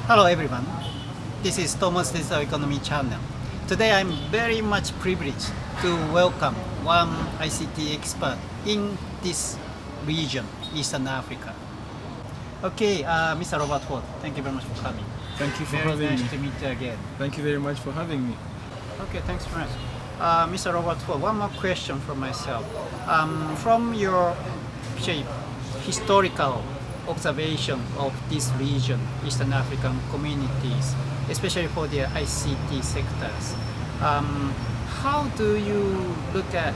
Hello everyone, this is Thomas Digital Economy channel. Today I'm very much privileged to welcome one ICT expert in this region, Eastern Africa. Okay, Mr. Robert Ford, thank you very much for coming. Thank you for Very having nice me. to meet you again. Thank you very much for having me. Okay, thanks very much. Mr. Robert Ford, one more question from myself. From your historical observation of this region, Eastern African communities, especially for the ICT sectors, how do you look at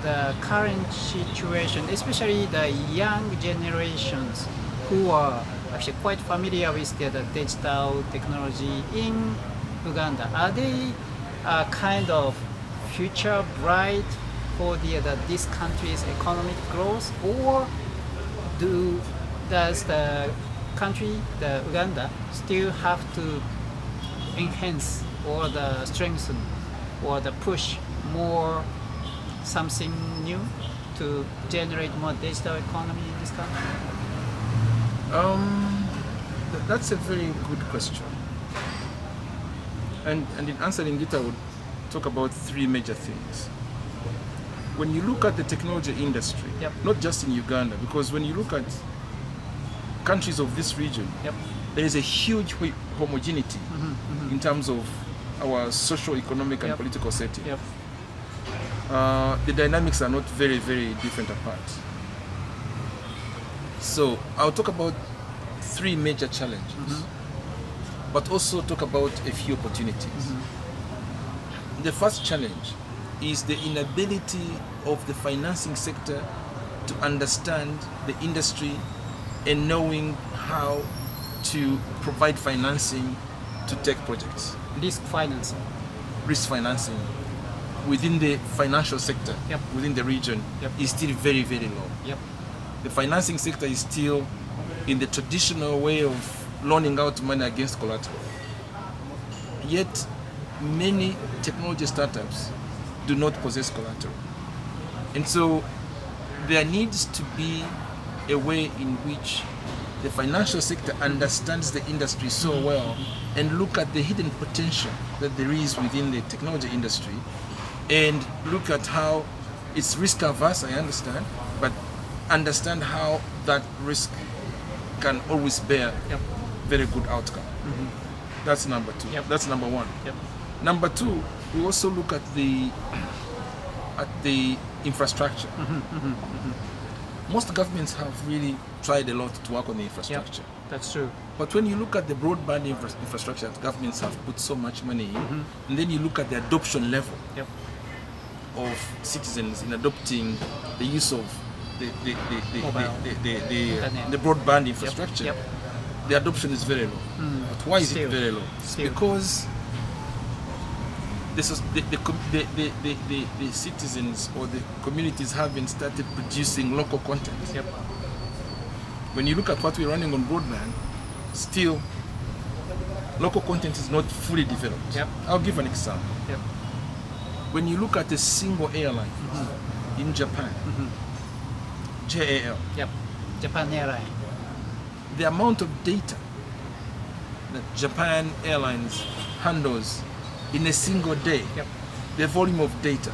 the current situation, especially the young generations who are actually quite familiar with the digital technology in Uganda? Are they kind of future bright for this country's economic growth, or does the country, the Uganda, still have to enhance or strengthen or push more something new to generate more digital economy in this country? That's a very good question. And in answering it, I would talk about three major things. When you look at the technology industry, Yep. not just in Uganda, because when you look at countries of this region, Yep. there is a huge homogeneity in terms of our social, economic, and Yep. political setting. Yep. The dynamics are not very, very different apart. So I'll talk about three major challenges, but also talk about a few opportunities. The first challenge is the inability of the financing sector to understand the industry and knowing how to provide financing to tech projects. Risk financing. Risk financing within the financial sector, Yep. within the region, Yep. is still very, very low. Yep. The financing sector is still in the traditional way of loaning out money against collateral. Yet, many technology startups do not possess collateral. And so, there needs to be a way in which the financial sector understands the industry so well and look at the hidden potential that there is within the technology industry and look at how it's risk averse, I understand, but understand how that risk can always bear Yep. very good outcome. That's number two. Yep. That's number one. Yep. Number two, we also look at the infrastructure. Most governments have really tried a lot to work on the infrastructure. Yep. That's true. But when you look at the broadband infrastructure that governments have put so much money in, and then you look at the adoption level Yep. of citizens in adopting the use of Mobile. the broadband infrastructure, Yep. the adoption is very low. But why is Still. it very low? Still. Because the citizens or the communities haven't started producing local content. Yep. When you look at what we're running on broadband, still local content is not fully developed. Yep. I'll give an example. Yep. When you look at a single airline in Japan, JAL, Yep. Japan Airline. the amount of data that Japan Airlines handles in a single day, Yep. the volume of data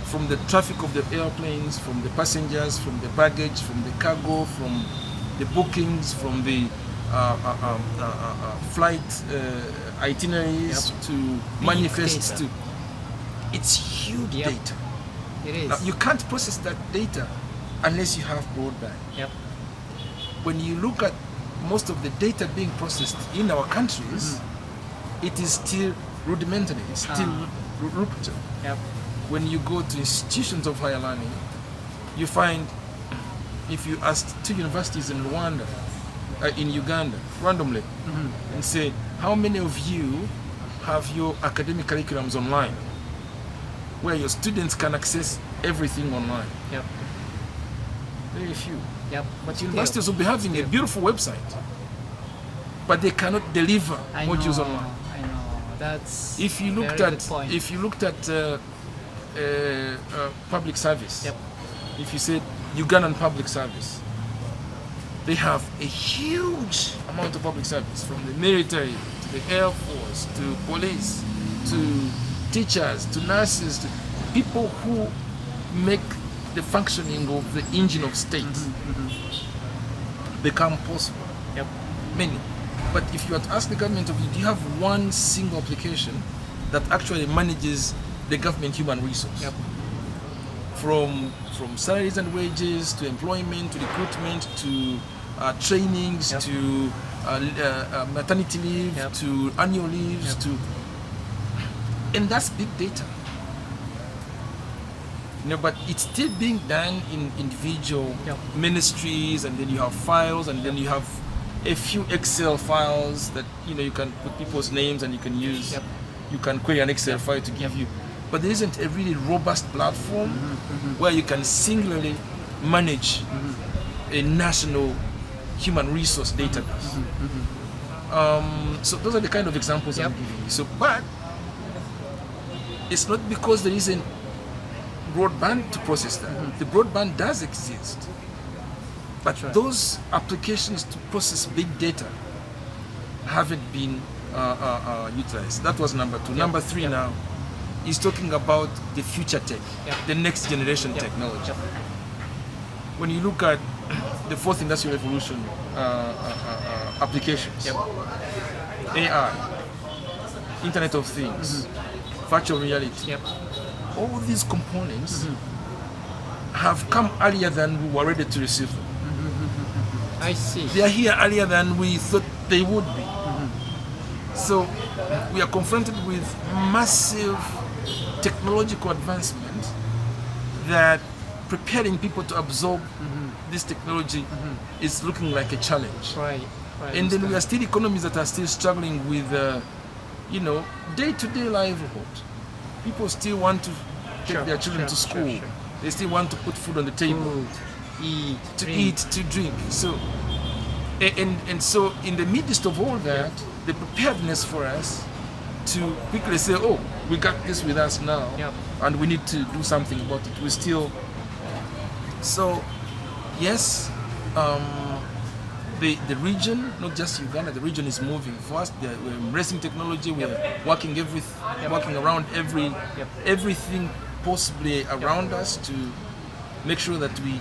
from the traffic of the airplanes, from the passengers, from the baggage, from the cargo, from the bookings, from the flight itineraries Yep. to manifests data. to it's huge Yep. data. It is. Now, you can't process that data unless you have broadband. Yep. When you look at most of the data being processed in our countries, it is still rudimentary, it's still rupture. Yep. When you go to institutions of higher learning, you find, if you ask two universities in Rwanda, in Uganda, randomly, and say, how many of you have your academic curriculums online, where your students can access everything online? Yep. Very few. Yep. But universities will be having a beautiful website, but they cannot deliver I modules know, online. I know. That's If you looked very at, good point. if you looked at public service, Yep. if you said Ugandan public service, they have a huge amount of public service, from the military to the Air Force to police to teachers to nurses to people who make the functioning of the engine of state become possible. Yep. Many. But if you were to ask the government, do you have one single application that actually manages the government human resource? Yep. From salaries and wages to employment to recruitment to trainings Yep. to maternity leave Yep. to annual leaves Yep. to, and that's big data. But it's still being done in individual Yep. ministries, and then you have files, and then you have a few Excel files that you can put people's names and you can use. Yep. You can query an Excel file to give you, but there isn't a really robust platform where you can singularly manage a national human resource database. So those are the kind of examples Yep. I'm giving you. So, but it's not because there isn't broadband to process that. The broadband does exist, but That's right. those applications to process big data haven't been utilized. That was number two. Yep. Number three Yep. now is talking about the future tech, Yep. the next generation Yep. technology. Yep. When you look at the fourth industrial revolution applications, Yep. AI, Internet of Things, virtual reality, Yep. all these components have come earlier than we were ready to receive them. I see. They are here earlier than we thought they would be. So we are confronted with massive technological advancement that preparing people to absorb this technology is looking like a challenge. Right. Right. And then we are understand. still economies that are still struggling with, day-to-day livelihood. People still want to take Sure, their children sure, to school. sure, sure. They still want to put food on the table, Food, eat, to drink. eat, to drink. So, and so in the midst of all that, the preparedness for us to quickly say, "Oh, we got this with us now, Yep. and we need to do something about it." We still. So, yes. The region, not just Uganda, the region is moving fast. We're embracing technology. We're working working around everything possibly around us to make sure that we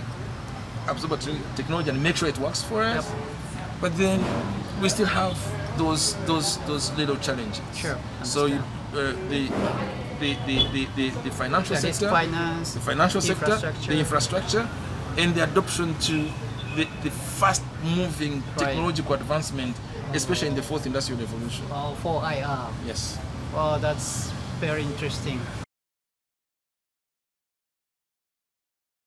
absorb technology and make sure it works for us. Yep. But then we still have those little challenges. Sure, So the financial That is sector, finance, the financial sector, infrastructure. the infrastructure, and the adoption to the fast-moving Right. technological advancement, especially in the fourth industrial revolution. for IR. Yes. Well, that's very interesting.